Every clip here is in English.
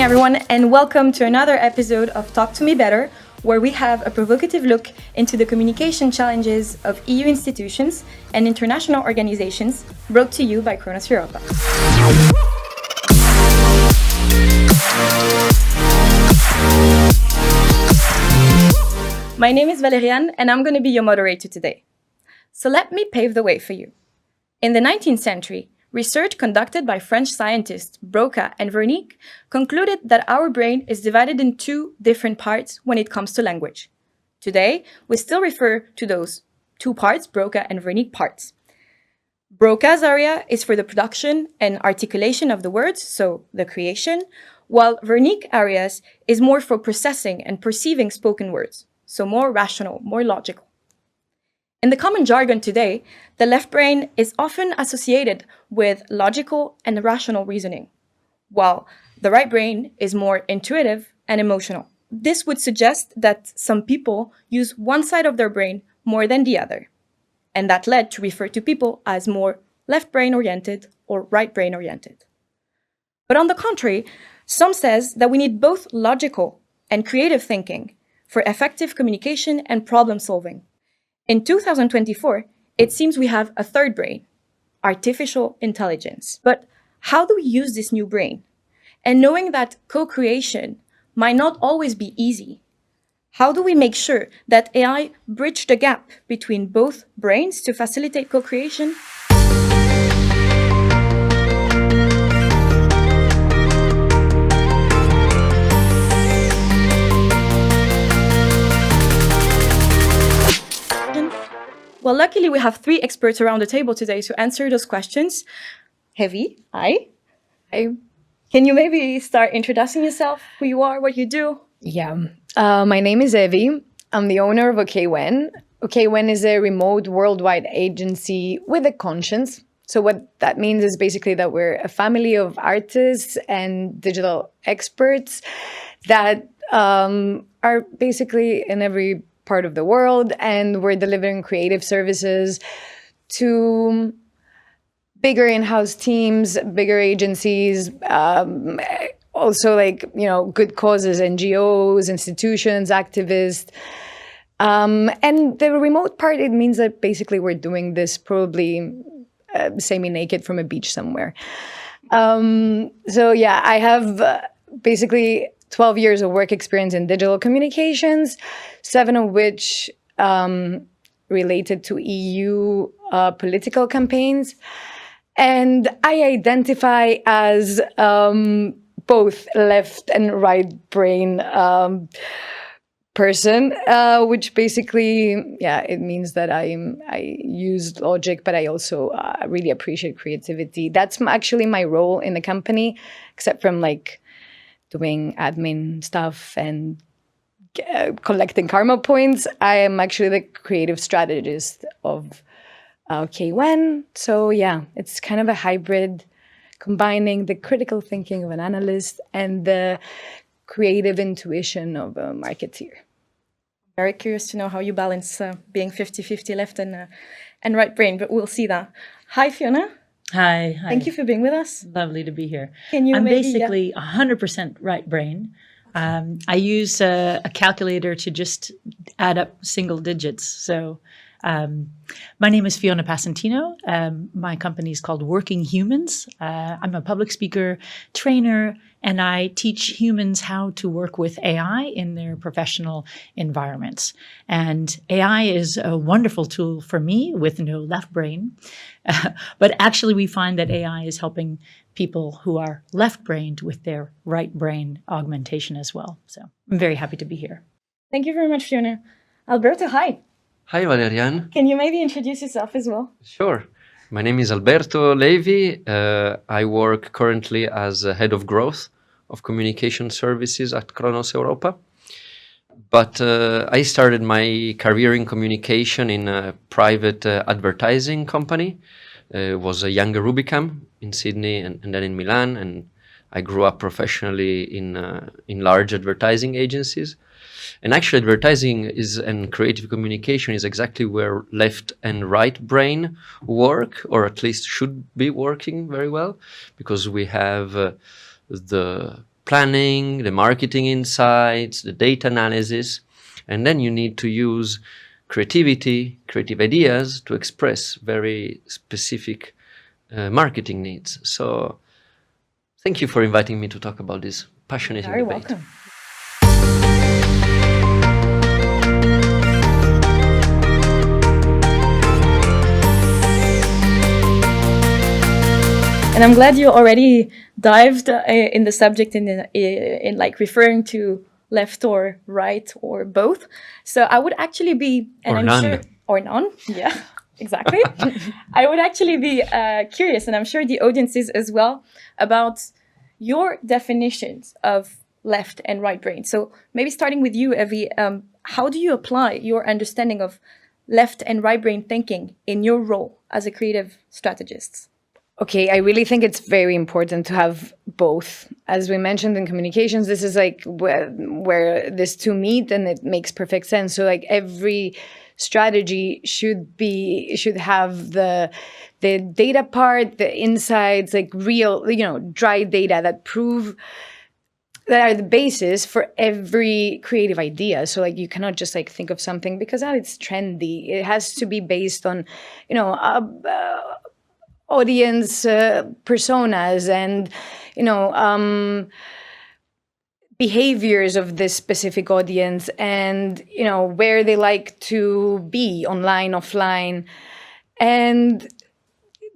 everyone, and welcome to another episode of Talk to Me Better, where we have a provocative look into the communication challenges of EU institutions and international organizations, brought to you by Cronos Europa. My name is Valériane, and I'm going to be your moderator today. So let me pave the way for you. In the 19th century, research conducted by French scientists Broca and Wernicke concluded that our brain is divided in two different parts when it comes to language. Today, we still refer to those two parts, Broca and Wernicke parts. Broca's area is for the production and articulation of the words, so the creation, while Wernicke areas is more for processing and perceiving spoken words, so more rational, more logical. In the common jargon today, the left brain is often associated with logical and rational reasoning, while the right brain is more intuitive and emotional. This would suggest that some people use one side of their brain more than the other, and that led to refer to people as more left brain oriented or right brain oriented. But on the contrary, some says that we need both logical and creative thinking for effective communication and problem solving. In 2024, it seems we have a third brain, artificial intelligence. But how do we use this new brain? And knowing that co-creation might not always be easy, how do we make sure that AI bridge the gap between both brains to facilitate co-creation? Well, luckily we have three experts around the table today to answer those questions. Heavy, hi. Hi. Can you maybe start introducing yourself, who you are, what you do? Yeah. My name is Evie. I'm the owner of OKWhen. OKWhen is a remote worldwide agency with a conscience. So what that means is basically that we're a family of artists and digital experts that are basically in every part of the world, and we're delivering creative services to bigger in-house teams, bigger agencies, also good causes, NGOs, institutions, activists. And the remote part, it means that basically we're doing this probably semi-naked from a beach somewhere. So yeah, I have basically 12 years of work experience in digital communications, 7 of which related to EU political campaigns. And I identify as both left and right brain person, which basically, it means that I use logic, but I also really appreciate creativity. That's actually my role in the company, except from doing admin stuff and collecting karma points. I am actually the creative strategist of OKWhen. So yeah, it's kind of a hybrid, combining the critical thinking of an analyst and the creative intuition of a marketeer. Very curious to know how you balance being 50-50 left and right brain, but we'll see that. Hi, Fiona. Hi. Thank you for being with us. Lovely to be here. I'm basically 100% right brain. I use a calculator to just add up single digits. So my name is Fiona Passantino. My company is called Working Humans. I'm a public speaker, trainer, and I teach humans how to work with AI in their professional environments. And AI is a wonderful tool for me with no left brain. But actually, we find that AI is helping people who are left-brained with their right brain augmentation as well. So I'm very happy to be here. Thank you very much, Fiona. Alberto, hi. Hi, Valériane. Can you maybe introduce yourself as well? Sure. My name is Alberto Levi. I work currently as head of growth of communication services at Cronos Europa. But I started my career in communication in a private advertising company. It was a younger Rubicam in Sydney and then in Milan. And I grew up professionally in large advertising agencies. And actually, advertising and creative communication is exactly where left and right brain work, or at least should be working very well, because we have the planning, the marketing insights, the data analysis, and then you need to use creativity, creative ideas to express very specific marketing needs. So thank you for inviting me to talk about this passionate Very debate. welcome. And I'm glad you already dived in the subject in like referring to left or right or both. So I would actually be, and Or I'm none. sure, or none, yeah, exactly. I would actually be curious, and I'm sure the audience is as well, about your definitions of left and right brain. So maybe starting with you, Evie, how do you apply your understanding of left and right brain thinking in your role as a creative strategist? Okay, I really think it's very important to have both. As we mentioned in communications, this is like where these two meet, and it makes perfect sense. So like every strategy should have the data part, the insights, like real, dry data that are the basis for every creative idea. So like you cannot just like think of something because it's trendy. It has to be based on, audience personas and behaviors of this specific audience, and where they like to be online, offline. And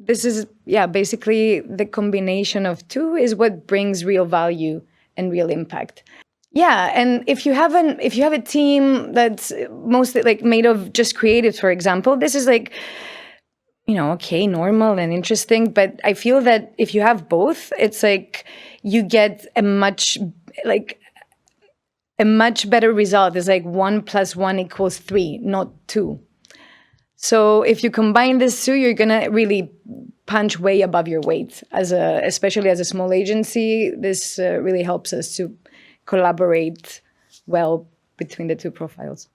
this is basically the combination of two is what brings real value and real impact. Yeah, and if you have a team that's mostly like made of just creatives, for example, this is like okay, normal and interesting. But I feel that if you have both, it's like you get a much better result. It's like 1 + 1 = 3, not 2. So if you combine this two, you're gonna really punch way above your weight. Especially as a small agency, this really helps us to collaborate well between the two profiles.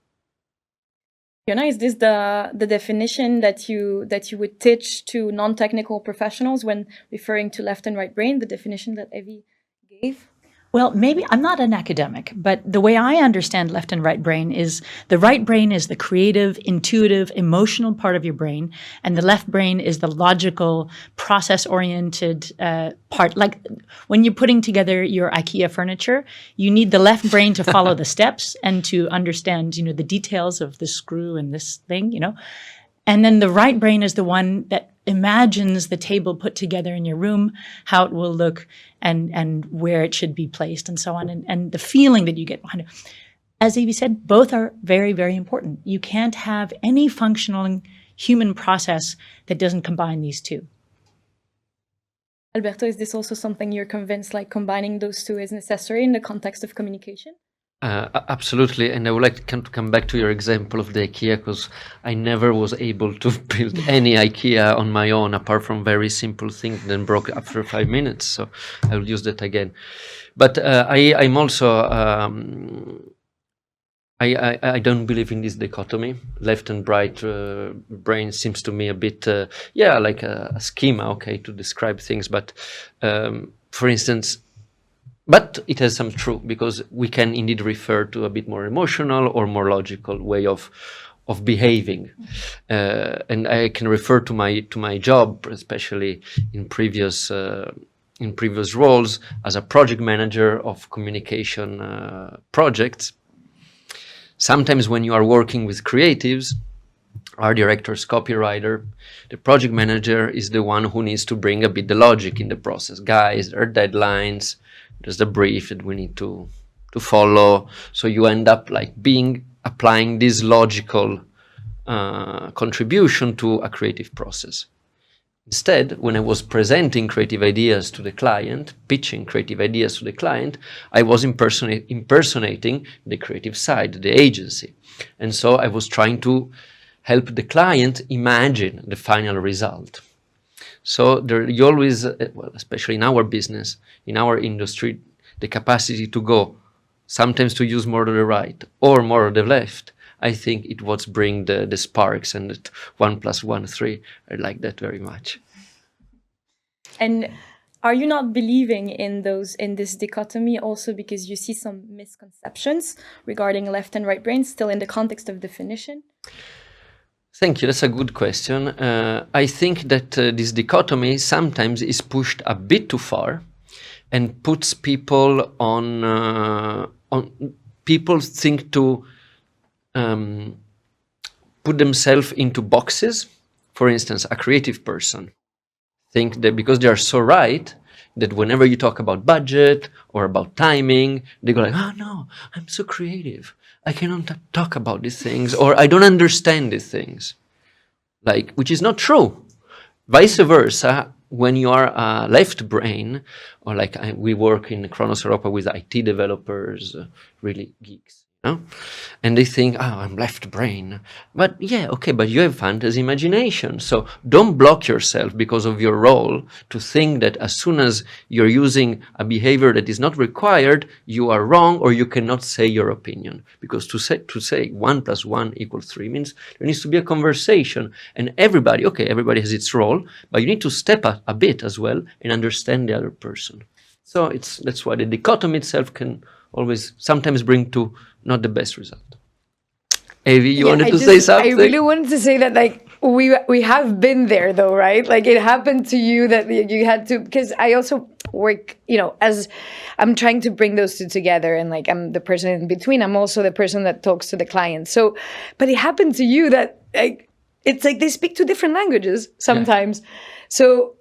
Fiona, is this the definition that you would teach to non-technical professionals when referring to left and right brain, the definition that Evie gave? Well, maybe I'm not an academic, but the way I understand left and right brain is the right brain is the creative, intuitive, emotional part of your brain, and the left brain is the logical, process-oriented part. Like when you're putting together your IKEA furniture, you need the left brain to follow the steps and to understand, the details of the screw and this thing, And then the right brain is the one that imagines the table put together in your room, how it will look, and where it should be placed, and so on, and the feeling that you get behind it. As Evie said, both are very, very important. You can't have any functional human process that doesn't combine these two. Alberto, is this also something you're convinced like combining those two is necessary in the context of communication? Absolutely, and I would like to come back to your example of the IKEA, because I never was able to build any IKEA on my own, apart from very simple things, then broke after 5 minutes. So I will use that again. But I'm also I don't believe in this dichotomy. Left and right brain seems to me a bit like a schema, okay, to describe things. But for instance. But it has some truth, because we can indeed refer to a bit more emotional or more logical way of behaving, and I can refer to my job, especially in previous roles as a project manager of communication projects. Sometimes when you are working with creatives, art directors, copywriter, the project manager is the one who needs to bring a bit the logic in the process. Guys, there are deadlines. There's the brief that we need to follow. So you end up like applying this logical contribution to a creative process. Instead, when I was presenting creative ideas to the client, pitching creative ideas to the client, I was impersonating the creative side, the agency. And so I was trying to help the client imagine the final result. So you always, especially in our business, in our industry, the capacity to go, sometimes to use more to the right or more to the left, I think it was bring the sparks, and that 1 + 1 = 3. I like that very much. And are you not believing in this dichotomy also because you see some misconceptions regarding left and right brain still in the context of definition? Thank you. That's a good question. I think that this dichotomy sometimes is pushed a bit too far, and puts people on people think to put themselves into boxes. For instance, a creative person think that because they are so right, that whenever you talk about budget or about timing, they go like, oh no, I'm so creative. I cannot talk about these things, or I don't understand these things. Like, which is not true. Vice versa, when you are a left brain, or like we work in Cronos Europa with IT developers, really geeks, you know? And they think, oh, I'm left brain. But yeah, okay, but you have fantasy imagination. So don't block yourself because of your role to think that as soon as you're using a behavior that is not required, you are wrong or you cannot say your opinion. Because to say 1 + 1 = 3 means there needs to be a conversation. And everybody has its role, but you need to step a bit as well and understand the other person. So that's why the dichotomy itself can always sometimes bring to not the best result. Avi, you wanted to say something? I really wanted to say that, like, we have been there though, right? Like, it happened to you that you had to, because I also work, as I'm trying to bring those two together, and like I'm the person in between. I'm also the person that talks to the client. So, but it happened to you that, like, it's like they speak two different languages sometimes. Yeah. So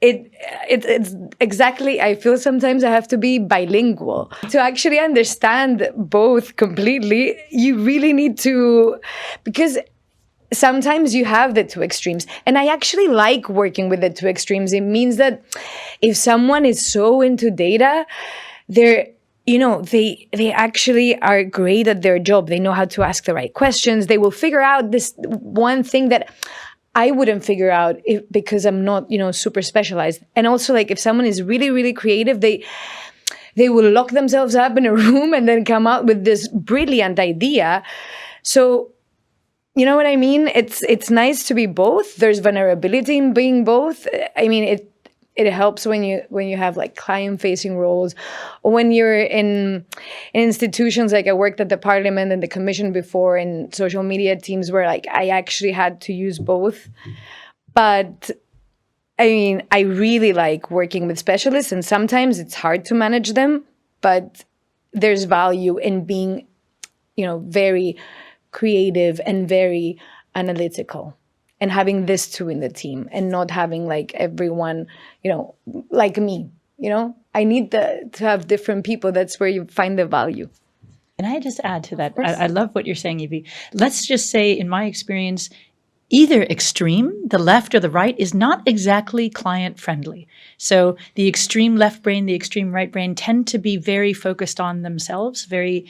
it's exactly, I feel sometimes I have to be bilingual to actually understand both completely. You really need to, because sometimes you have the two extremes, and I actually like working with the two extremes. It means that if someone is so into data, they actually are great at their job. They know how to ask the right questions. They will figure out this one thing that I wouldn't figure out because I'm not, super specialized. And also, like, if someone is really, really creative, they will lock themselves up in a room and then come out with this brilliant idea. So, you know what I mean? It's nice to be both. There's vulnerability in being both. I mean, it helps when you have like client-facing roles, or when you're in institutions. Like, I worked at the Parliament and the Commission before, in social media teams where, like, I actually had to use both. But I mean, I really like working with specialists, and sometimes it's hard to manage them, but there's value in being, very creative and very analytical, and having this two in the team, and not having like everyone, like me, I need to have different people. That's where you find the value. Can I just add to that? I love what you're saying, Evie. Let's just say, in my experience, either extreme, the left or the right, is not exactly client friendly. So the extreme left brain, the extreme right brain tend to be very focused on themselves, very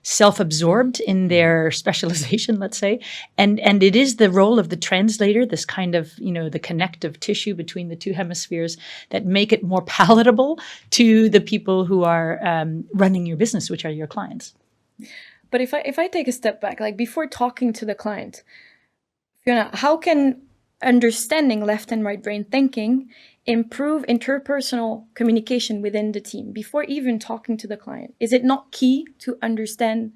self-absorbed in their specialization, let's say. And it is the role of the translator, this kind of, the connective tissue between the two hemispheres, that make it more palatable to the people who are running your business, which are your clients. But if I take a step back, like, before talking to the client, Fiona, how can understanding left and right brain thinking improve interpersonal communication within the team before even talking to the client? Is it not key to understand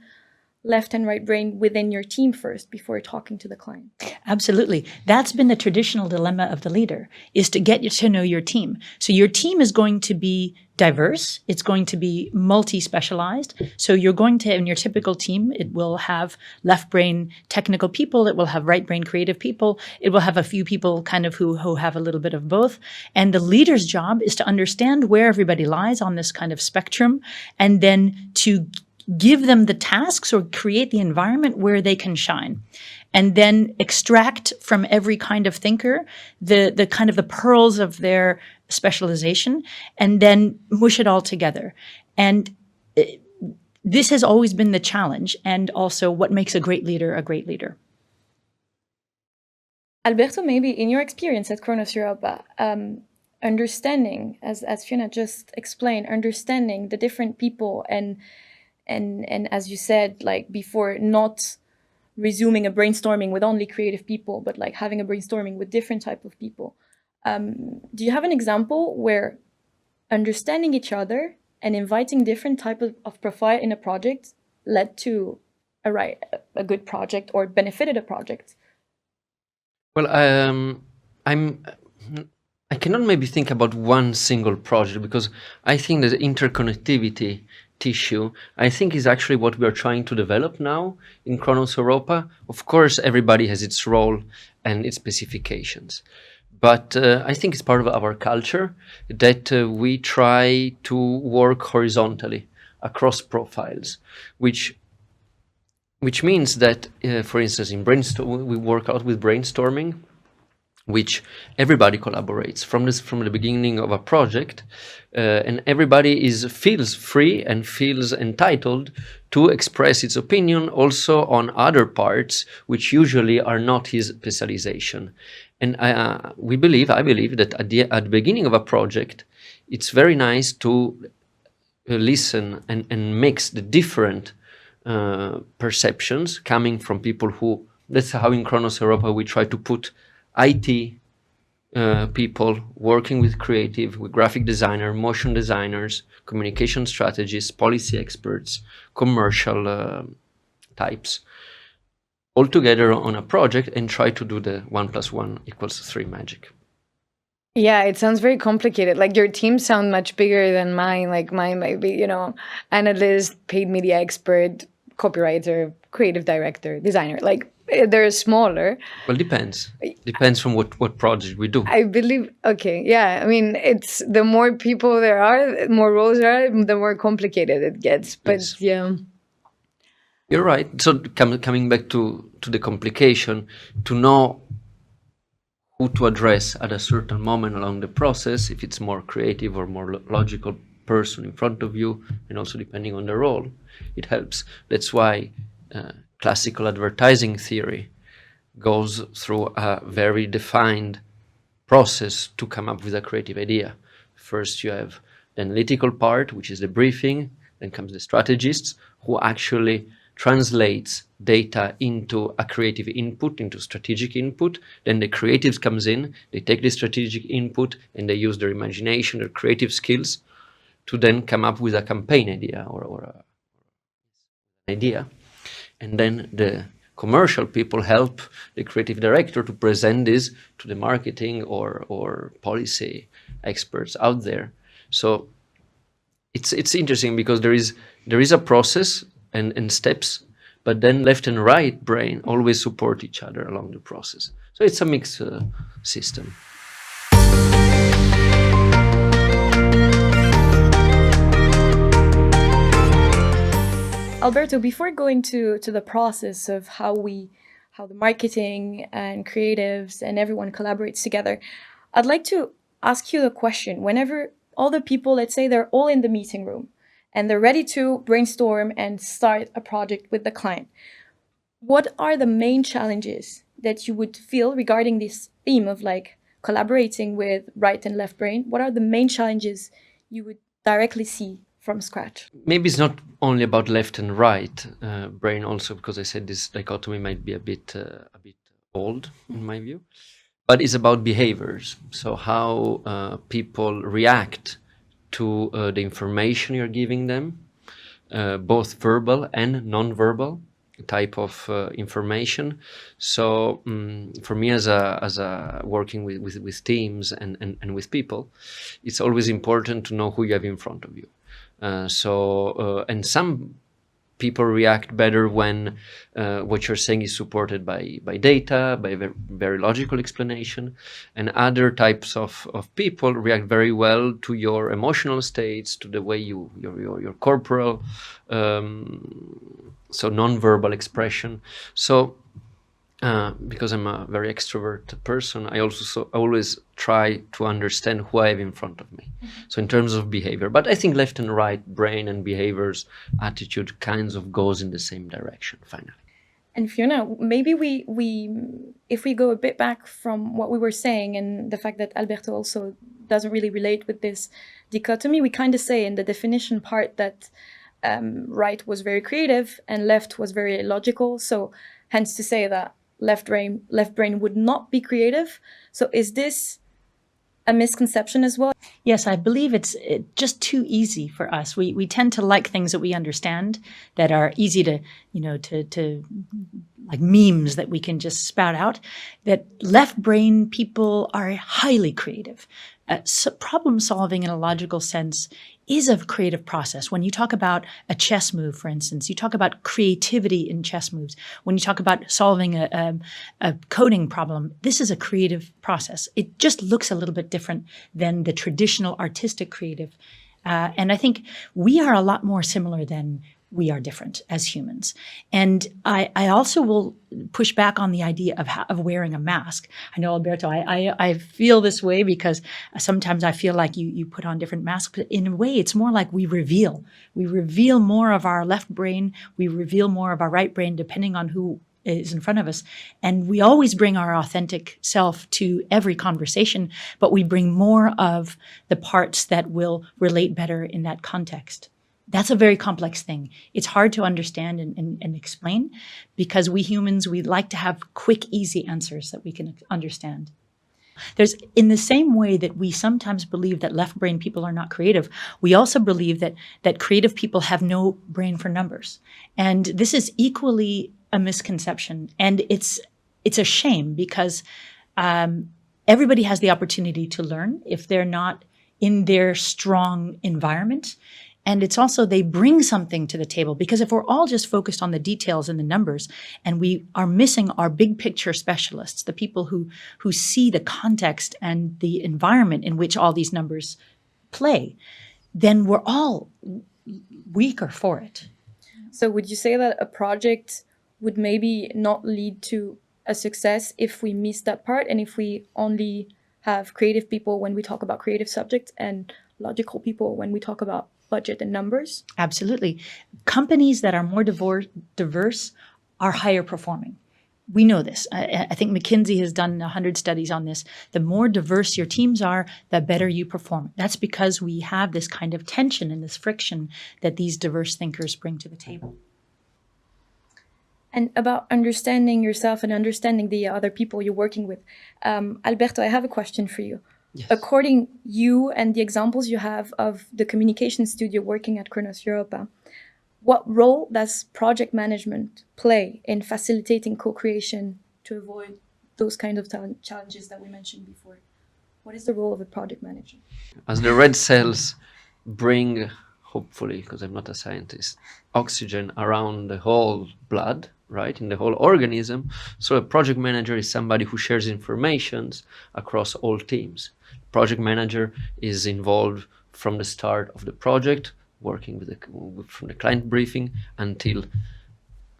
left and right brain within your team first before talking to the client? Absolutely. That's been the traditional dilemma of the leader, is to get you to know your team. So your team is going to be diverse. It's going to be multi-specialized. So you're going to, in your typical team, it will have left brain technical people. It will have right brain creative people. It will have a few people kind of who have a little bit of both. And the leader's job is to understand where everybody lies on this kind of spectrum, and then to give them the tasks or create the environment where they can shine, and then extract from every kind of thinker the kind of the pearls of their specialization, and then mush it all together. And this has always been the challenge, and also what makes a great leader a great leader. Alberto, maybe in your experience at Cronos Europa, understanding, as Fiona just explained, understanding the different people, and as you said, like before, not resuming a brainstorming with only creative people, but like having a brainstorming with different type of people. Do you have an example where understanding each other and inviting different type of profile in a project led to a good project or benefited a project? Well, I cannot maybe think about one single project, because I think that interconnectivity tissue, I think, is actually what we are trying to develop now in Cronos Europa. Of course, everybody has its role and its specifications, but I think it's part of our culture that we try to work horizontally across profiles, which means that, for instance, in brainstorm, we work out with brainstorming, which everybody collaborates from the beginning of a project, and everybody feels free and feels entitled to express its opinion also on other parts, which usually are not his specialization. And I believe that at the beginning of a project, it's very nice to listen and mix the different perceptions coming from people who, that's how in Cronos Europa we try to put IT people working with creative, with graphic designer, motion designers, communication strategists, policy experts, commercial types, all together on a project and try to do the 1 + 1 = 3 magic. Yeah, it sounds very complicated. Like your team sound much bigger than mine. Like mine might be, analyst, paid media expert, copywriter, creative director, designer. Like they're smaller. Well, depends. Depends from what project we do. I believe, okay, yeah. I mean, it's the more people there are, more roles there are, the more complicated it gets. But Yes. yeah. You're right. So coming back to the complication, to know who to address at a certain moment along the process, if it's more creative or more logical person in front of you, and also depending on the role, it helps. That's why classical advertising theory goes through a very defined process to come up with a creative idea. First, you have the analytical part, which is the briefing. Then comes the strategists, who actually translates data into a creative input, into strategic input. Then the creatives comes in, they take the strategic input and they use their imagination, their creative skills to then come up with a campaign idea or an idea. And then the commercial people help the creative director to present this to the marketing or policy experts out there. So it's interesting because there is a process and steps, but then left and right brain always support each other along the process. So it's a mixed system. Alberto, before going to the process of how the marketing and creatives and everyone collaborates together, I'd like to ask you the question. Whenever all the people, let's say they're all in the meeting room and they're ready to brainstorm and start a project with the client, what are the main challenges that you would feel regarding this theme of like collaborating with right and left brain? What are the main challenges you would directly see from scratch? Maybe it's not only about left and right brain also, because I said this dichotomy might be a bit old in my view, but it's about behaviors. So how people react to the information you're giving them, both verbal and non-verbal type of information. So for me, as a working with teams and with people, it's always important to know who you have in front of you. And some people react better when what you're saying is supported by data, by a very logical explanation, and other types of people react very well to your emotional states, to the way your corporal, so non-verbal expression. So because I'm a very extrovert person, I always try to understand who I have in front of me. Mm-hmm. So in terms of behavior, but I think left and right brain and behaviors, attitude kinds of goes in the same direction finally. And Fiona, maybe we if we go a bit back from what we were saying and the fact that Alberto also doesn't really relate with this dichotomy, we kind of say in the definition part that right was very creative and left was very logical. So hence to say that left brain would not be creative. So is this a misconception as well? Yes, I believe it's just too easy for us. We tend to like things that we understand, that are easy to, to like memes that we can just spout out. That left brain people are highly creative. Problem solving in a logical sense is a creative process. When you talk about a chess move, for instance, you talk about creativity in chess moves. When you talk about solving a coding problem, this is a creative process. It just looks a little bit different than the traditional artistic creative. And I think we are a lot more similar than we are different as humans. And I also will push back on the idea of wearing a mask. I know, Alberto, I feel this way because sometimes I feel like you put on different masks, but in a way it's more like we reveal more of our left brain, we reveal more of our right brain, depending on who is in front of us. And we always bring our authentic self to every conversation, but we bring more of the parts that will relate better in that context. That's a very complex thing. It's hard to understand and explain because we humans, we like to have quick, easy answers that we can understand. There's, in the same way that we sometimes believe that left brain people are not creative, we also believe that creative people have no brain for numbers. And this is equally a misconception. And it's a shame because everybody has the opportunity to learn if they're not in their strong environment. And it's also, they bring something to the table, because if we're all just focused on the details and the numbers, and we are missing our big picture specialists, the people who see the context and the environment in which all these numbers play, then we're all weaker for it. So would you say that a project would maybe not lead to a success if we miss that part, and if we only have creative people when we talk about creative subjects and logical people when we talk about budget and numbers? Absolutely. Companies that are more diverse are higher performing. We know this. I think McKinsey has done 100 studies on this. The more diverse your teams are, the better you perform. That's because we have this kind of tension and this friction that these diverse thinkers bring to the table. And about understanding yourself and understanding the other people you're working with. Alberto, I have a question for you. Yes. According you and the examples you have of the communication studio working at Cronos Europa, what role does project management play in facilitating co-creation to avoid those kind of challenges that we mentioned before? What is the role of a project manager? As the red cells bring, hopefully, because I'm not a scientist, oxygen around the whole blood, right, in the whole organism. So a project manager is somebody who shares informations across all teams. Project manager is involved from the start of the project, working from the client briefing until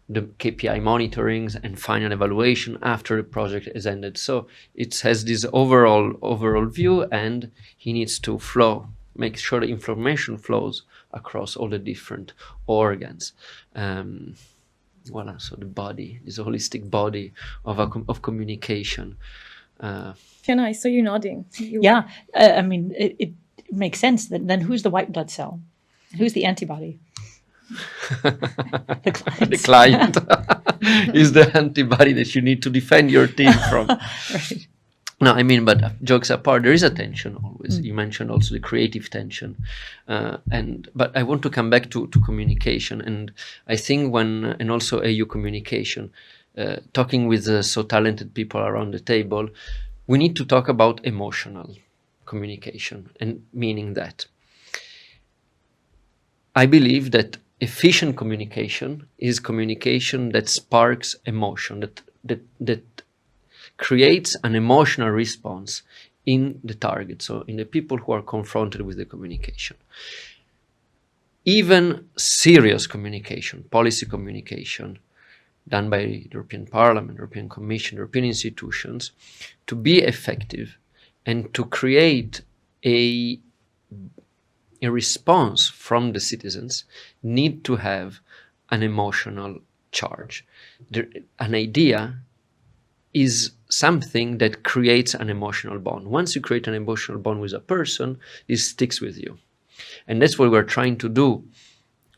the KPI monitorings and final evaluation after the project is ended. So it has this overall view, and he needs to make sure the information flows across all the different organs. Voila, so the body, this holistic body of communication. Fiona, I saw you nodding. Yeah, I mean, it makes sense. Then who's the white blood cell? Who's the antibody? The client is the antibody that you need to defend your team from. Right. No, I mean, but jokes apart, there is a tension always. You mentioned also the creative tension, but I want to come back to communication, and I think and also AU communication. Talking with so talented people around the table, we need to talk about emotional communication, and meaning that I believe that efficient communication is communication that sparks emotion, that creates an emotional response in the target, so in the people who are confronted with the communication. Even serious communication, policy communication, done by the European Parliament, European Commission, European institutions, to be effective and to create a response from the citizens, need to have an emotional charge. An idea is something that creates an emotional bond. Once you create an emotional bond with a person, it sticks with you. And that's what we're trying to do,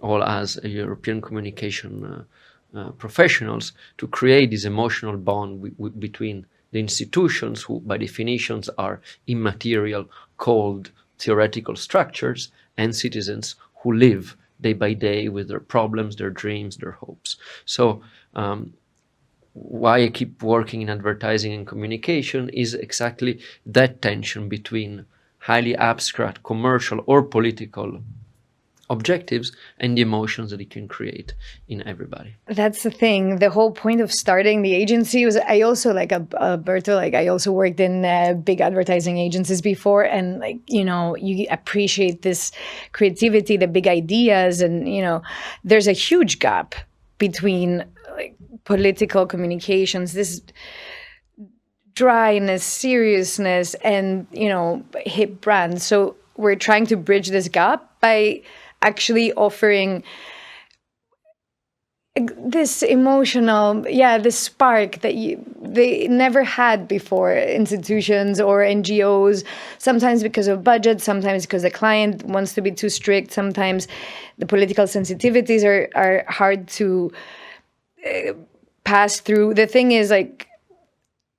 all as a European communication professionals, to create this emotional bond between the institutions, who by definitions are immaterial, cold, theoretical structures, and citizens who live day by day with their problems, their dreams, their hopes. So why I keep working in advertising and communication is exactly that tension between highly abstract, commercial, or political objectives and the emotions that it can create in everybody. That's the thing. The whole point of starting the agency was, I also, like Alberto, like I also worked in big advertising agencies before, and like, you know, you appreciate this creativity, the big ideas, and, you know, there's a huge gap between like political communications, this dryness, seriousness, and, you know, hip brands. So we're trying to bridge this gap by actually offering this emotional, this spark that they never had before, institutions or NGOs, sometimes because of budget, sometimes because the client wants to be too strict, sometimes the political sensitivities are hard to pass through. The thing is, like,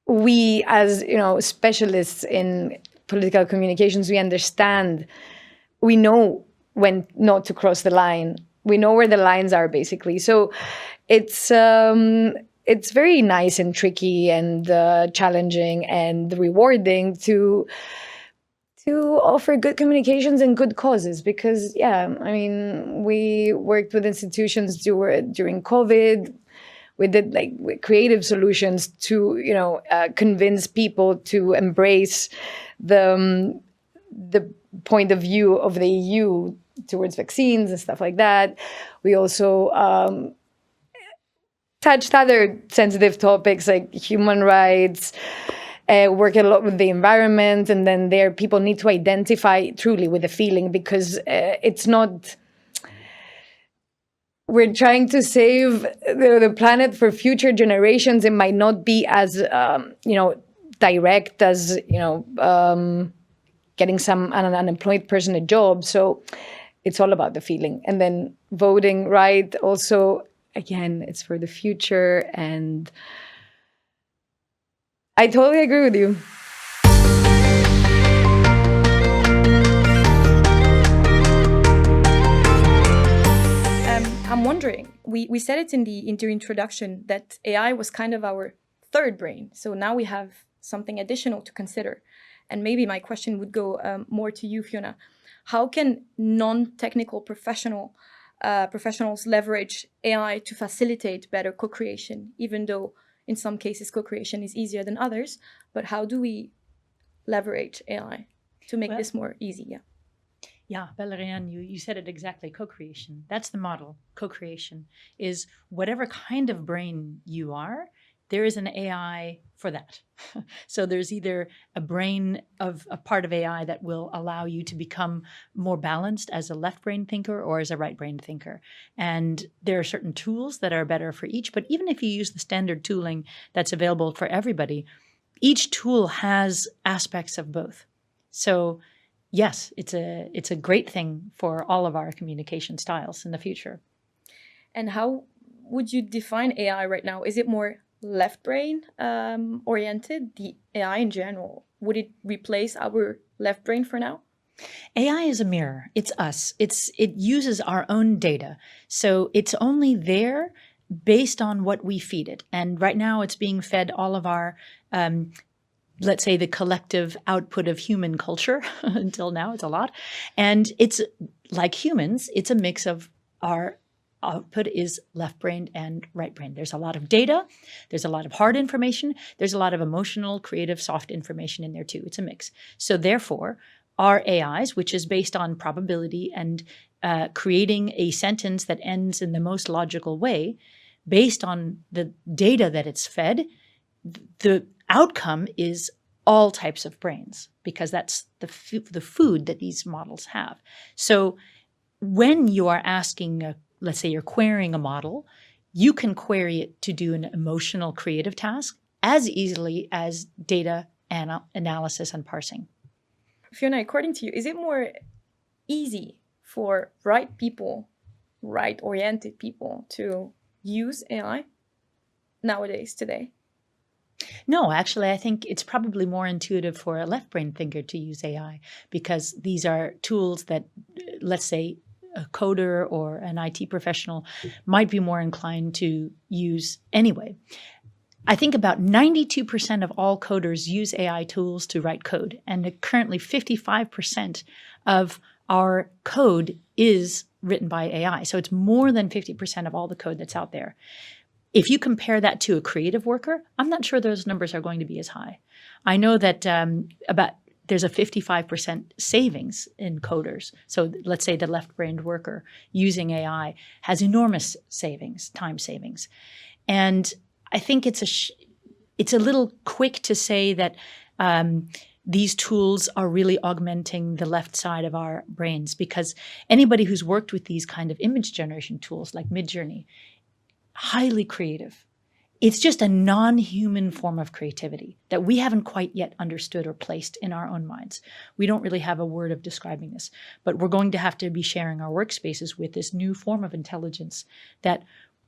we as, you know, specialists in political communications, we know when not to cross the line. We know where the lines are, basically. So it's very nice and tricky and challenging and rewarding to offer good communications and good causes, because I mean, we worked with institutions during COVID. We did like creative solutions to, you know, convince people to embrace the point of view of the EU towards vaccines and stuff like that. We also touched other sensitive topics like human rights, work a lot with the environment, and then there people need to identify truly with the feeling, because it's not... We're trying to save the planet for future generations. It might not be as, you know, direct as, you know, getting an unemployed person a job. So it's all about the feeling. And then voting right also, again, it's for the future. And I totally agree with you. I'm wondering, we said it in the introduction that AI was kind of our third brain. So now we have something additional to consider. And maybe my question would go more to you, Fiona. How can non-technical professionals leverage AI to facilitate better co-creation, even though in some cases co-creation is easier than others? But how do we leverage AI to make this more easy? Yeah, Valerian, you said it exactly. Co-creation. That's the model. Co-creation is whatever kind of brain you are, there is an AI for that. So there's either a brain of a part of AI that will allow you to become more balanced as a left brain thinker or as a right brain thinker. And there are certain tools that are better for each. But even if you use the standard tooling that's available for everybody, each tool has aspects of both. So yes, it's a great thing for all of our communication styles in the future. And how would you define AI right now? Is it more left brain oriented, the AI in general? Would it replace our left brain for now? AI is a mirror. It's us. It uses our own data. So it's only there based on what we feed it. And right now it's being fed all of our let's say the collective output of human culture. Until now, it's a lot. And it's like humans, it's a mix of our output is left-brained and right-brained. There's a lot of data. There's a lot of hard information. There's a lot of emotional, creative, soft information in there too. It's a mix. So therefore, our AIs, which is based on probability and creating a sentence that ends in the most logical way, based on the data that it's fed, the outcome is all types of brains, because that's the food that these models have. So when you are asking, let's say you're querying a model, you can query it to do an emotional creative task as easily as data analysis and parsing. Fiona, according to you, is it more easy for right-oriented people to use AI nowadays, today? No, actually, I think it's probably more intuitive for a left brain thinker to use AI because these are tools that, let's say, a coder or an IT professional might be more inclined to use anyway. I think about 92% of all coders use AI tools to write code, and currently 55% of our code is written by AI. So it's more than 50% of all the code that's out there. If you compare that to a creative worker, I'm not sure those numbers are going to be as high. I know that there's a 55% savings in coders. So let's say the left-brained worker using AI has enormous savings, time savings. And I think it's a little quick to say that these tools are really augmenting the left side of our brains, because anybody who's worked with these kind of image generation tools like Midjourney, highly creative. It's just a non-human form of creativity that we haven't quite yet understood or placed in our own minds. We don't really have a word of describing this, but we're going to have to be sharing our workspaces with this new form of intelligence that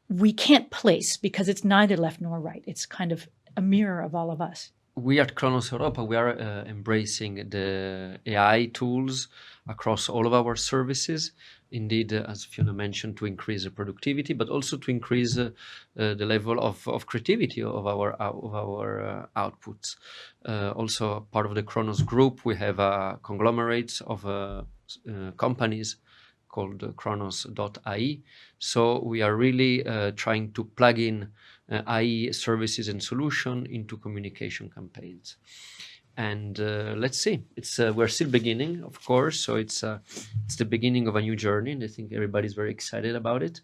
we can't place because it's neither left nor right. It's kind of a mirror of all of us. We at Cronos Europa, we are embracing the AI tools across all of our services. Indeed, as Fiona mentioned, to increase the productivity, but also to increase the level of creativity of our outputs. Also, part of the Cronos group, we have a conglomerate of companies called Cronos.ai. So we are really trying to plug in AI services and solution into communication campaigns. And let's see. We're still beginning, of course. So it's the beginning of a new journey, and I think everybody's very excited about it.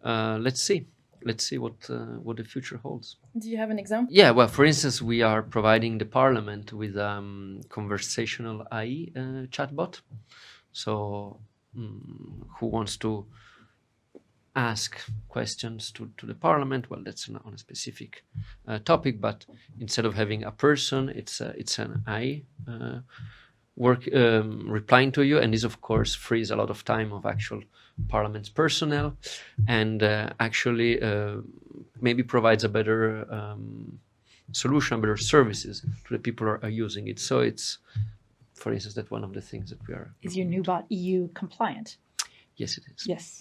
Let's see. Let's see what the future holds. Do you have an example? Yeah. Well, for instance, we are providing the Parliament with conversational AI chatbot. So who wants to ask questions to the Parliament? Well, that's on a specific topic, but instead of having a person, it's an AI replying to you, and this of course frees a lot of time of actual Parliament's personnel, and actually maybe provides a better solution, better services to the people who are using it. So it's, for instance, that's one of the things that we are. Is your new bot EU compliant? Yes, it is. Yes.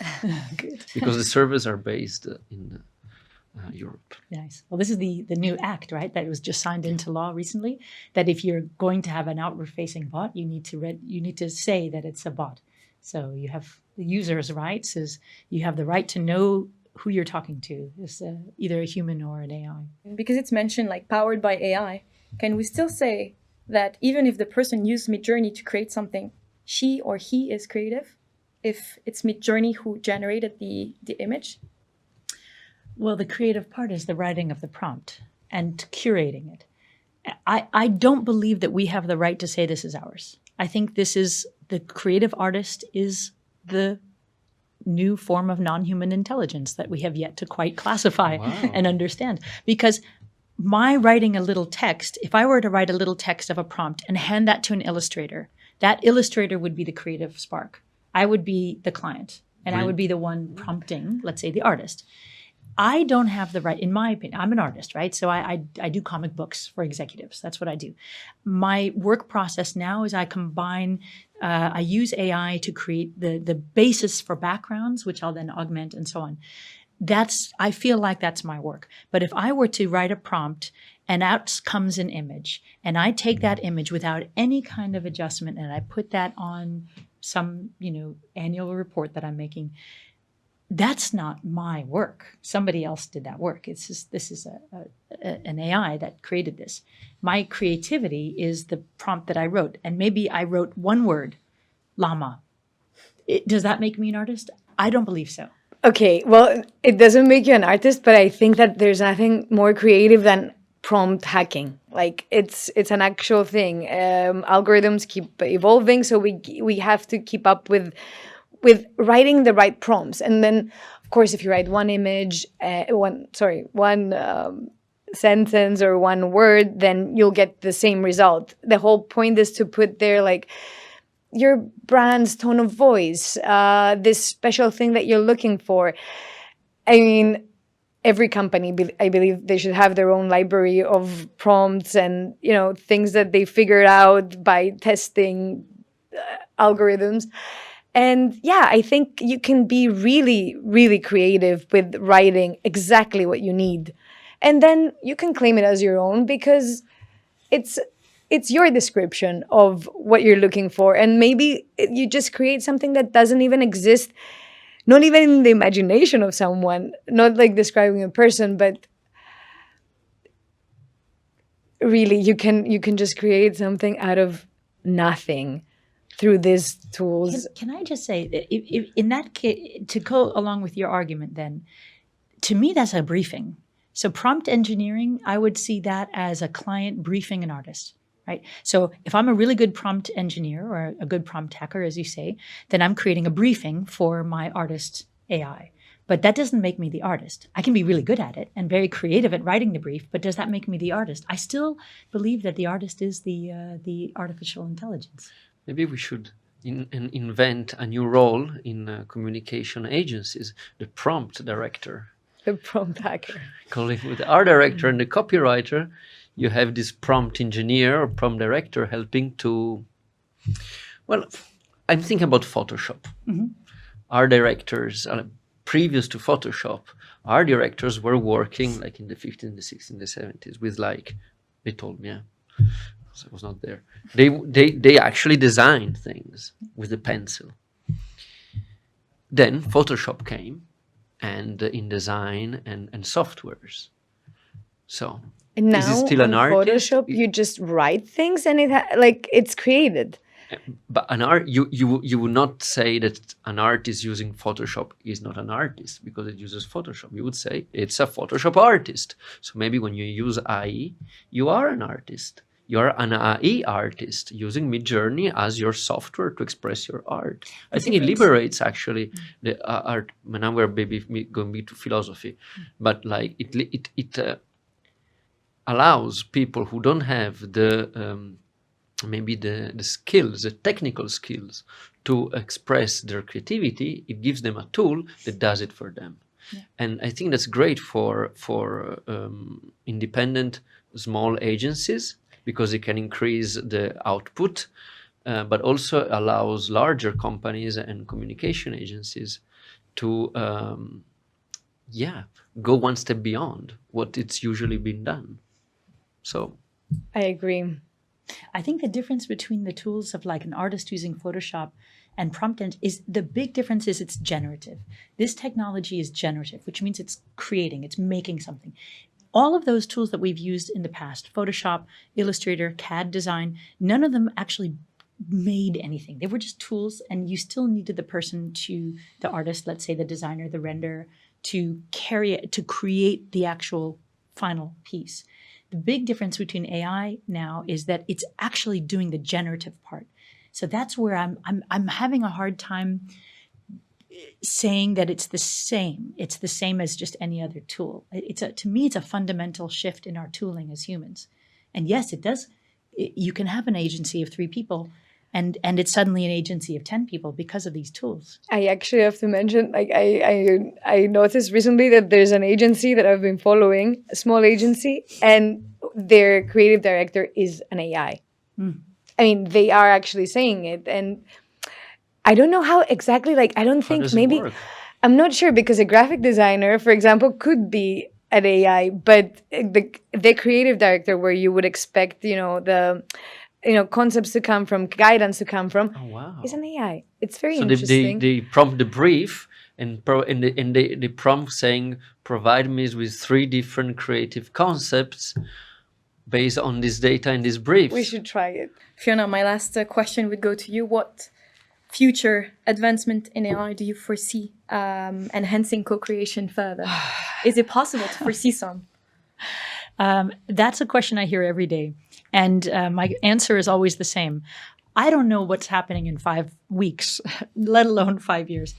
Good. Because the servers are based in Europe. Nice. Well, this is the new act, right? That was just signed into law recently. That if you're going to have an outward-facing bot, you need to say that it's a bot. So you have the user's rights. Is you have the right to know who you're talking to. Is either a human or an AI. Because it's mentioned like powered by AI, can we still say that even if the person used Midjourney to create something, she or he is creative? If it's Midjourney who generated the image? Well, the creative part is the writing of the prompt and curating it. I don't believe that we have the right to say this is ours. I think this is the creative artist is the new form of non-human intelligence that we have yet to quite classify and understand. Because my writing a little text, if I were to write a little text of a prompt and hand that to an illustrator, that illustrator would be the creative spark. I would be the client, and I would be the one prompting, let's say, the artist. I don't have the right, in my opinion, I'm an artist, right? So I do comic books for executives. That's what I do. My work process now is I combine, I use AI to create the basis for backgrounds, which I'll then augment and so on. I feel like that's my work. But if I were to write a prompt and out comes an image, and I take that image without any kind of adjustment and I put that on some, annual report that I'm making, that's not my work. Somebody else did that work. This is an AI that created this. My creativity is the prompt that I wrote. And maybe I wrote one word, llama. Does that make me an artist? I don't believe so. Okay, well, it doesn't make you an artist, but I think that there's nothing more creative than prompt hacking. Like it's an actual thing. Algorithms keep evolving, so we have to keep up with writing the right prompts. And then, of course, if you write one image, one sentence or one word, then you'll get the same result. The whole point is to put there like your brand's tone of voice, this special thing that you're looking for. I mean, every company, I believe they should have their own library of prompts and, things that they figured out by testing algorithms. And yeah, I think you can be really, really creative with writing exactly what you need. And then you can claim it as your own because it's your description of what you're looking for. And maybe you just create something that doesn't even exist, not even in the imagination of someone, not like describing a person, but really you can just create something out of nothing through these tools. Can I just say, if in that case, to go along with your argument then, to me that's a briefing. So prompt engineering, I would see that as a client briefing an artist, right? So if I'm a really good prompt engineer or a good prompt hacker, as you say, then I'm creating a briefing for my artist AI. But that doesn't make me the artist. I can be really good at it and very creative at writing the brief, but does that make me the artist? I still believe that the artist is the artificial intelligence. Maybe we should invent a new role in communication agencies, the prompt director. The prompt hacker. Calling with the art director and the copywriter, you have this prompt engineer or prompt director helping to, well, I'm thinking about Photoshop. Art directors, previous to Photoshop, art directors were working like in the 50s, the 60s, the 70s with they told me, so I was not there. They actually designed things with a pencil. Then Photoshop came, and InDesign and softwares. So and now is it still an on artist? Photoshop, you just write things and it's created. But an art, you would not say that an artist using Photoshop is not an artist because it uses Photoshop. You would say it's a Photoshop artist. So maybe when you use AI, you are an artist. You are an AI artist using Midjourney as your software to express your art. I think it liberates actually the art. Now we're maybe going to philosophy, but like it allows people who don't have the maybe the skills, the technical skills to express their creativity. It gives them a tool that does it for them. Yeah. And I think that's great for independent small agencies because it can increase the output, but also allows larger companies and communication agencies to go one step beyond what it's usually been done. So I agree. I think the difference between the tools of like an artist using Photoshop and prompt is the big difference is it's generative. This technology is generative, which means it's creating, it's making something. All of those tools that we've used in the past, Photoshop, Illustrator, CAD design, none of them actually made anything. They were just tools, and you still needed the artist, let's say the designer, the renderer, to carry it, to create the actual final piece. The big difference between AI now is that it's actually doing the generative part. So that's where I'm having a hard time saying that it's the same. It's the same as just any other tool. To me, it's a fundamental shift in our tooling as humans. And yes, it does. You can have an agency of 3 people, and it's suddenly an agency of 10 people because of these tools. I actually have to mention, like I noticed recently that there's an agency that I've been following, a small agency, and their creative director is an AI. I mean, they are actually saying it, and I don't know how exactly, I don't think maybe, I'm not sure because a graphic designer, for example, could be an AI, but the creative director where you would expect, the concepts to come from, guidance to come from, is an AI. It's very interesting. So they prompt the brief and they prompt saying, provide me with 3 different creative concepts based on this data in this brief. We should try it. Fiona, my last question would go to you. What future advancement in AI do you foresee enhancing co-creation further? Is it possible to foresee some? That's a question I hear every day. And my answer is always the same. I don't know what's happening in 5 weeks, let alone 5 years.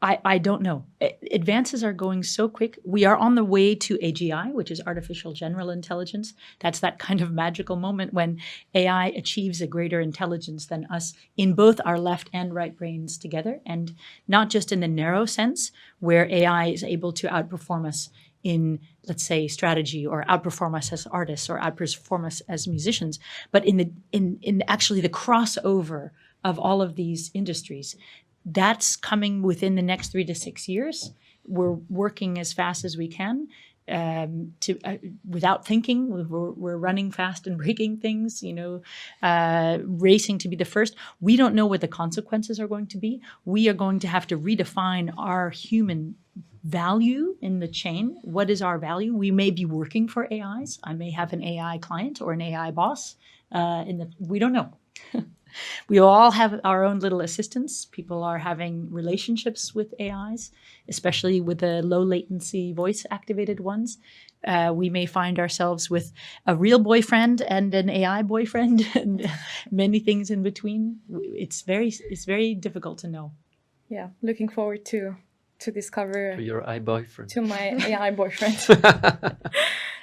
I don't know. Advances are going so quick. We are on the way to AGI, which is artificial general intelligence. That's that kind of magical moment when AI achieves a greater intelligence than us in both our left and right brains together, and not just in the narrow sense where AI is able to outperform us in, let's say, strategy, or outperform us as artists, or outperform us as musicians, but in actually the crossover of all of these industries. That's coming within the next 3 to 6 years. We're working as fast as we can without thinking. We're running fast and breaking things, racing to be the first. We don't know what the consequences are going to be. We are going to have to redefine our human value in the chain. What is our value? We may be working for AIs. I may have an AI client or an AI boss. We don't know. We all have our own little assistants. People are having relationships with AIs, especially with the low latency voice activated ones. We may find ourselves with a real boyfriend and an AI boyfriend and many things in between. It's very difficult to know. Yeah, looking forward to discover To your AI boyfriend. to my AI boyfriend.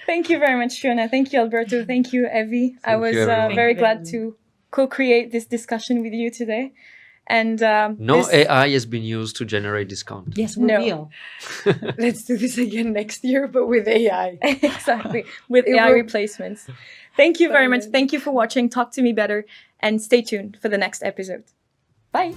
Thank you very much, Fiona. Thank you, Alberto. Thank you, Evie. I Thank was you, everyone. very Thank you, glad to co-create this discussion with you today. And No this- AI has been used to generate discount. Yes, we're No. real. Let's do this again next year, but with AI. exactly, with It AI will- replacements. Thank you very much. Bye. Thank you for watching Talk to Me Better, and stay tuned for the next episode. Bye.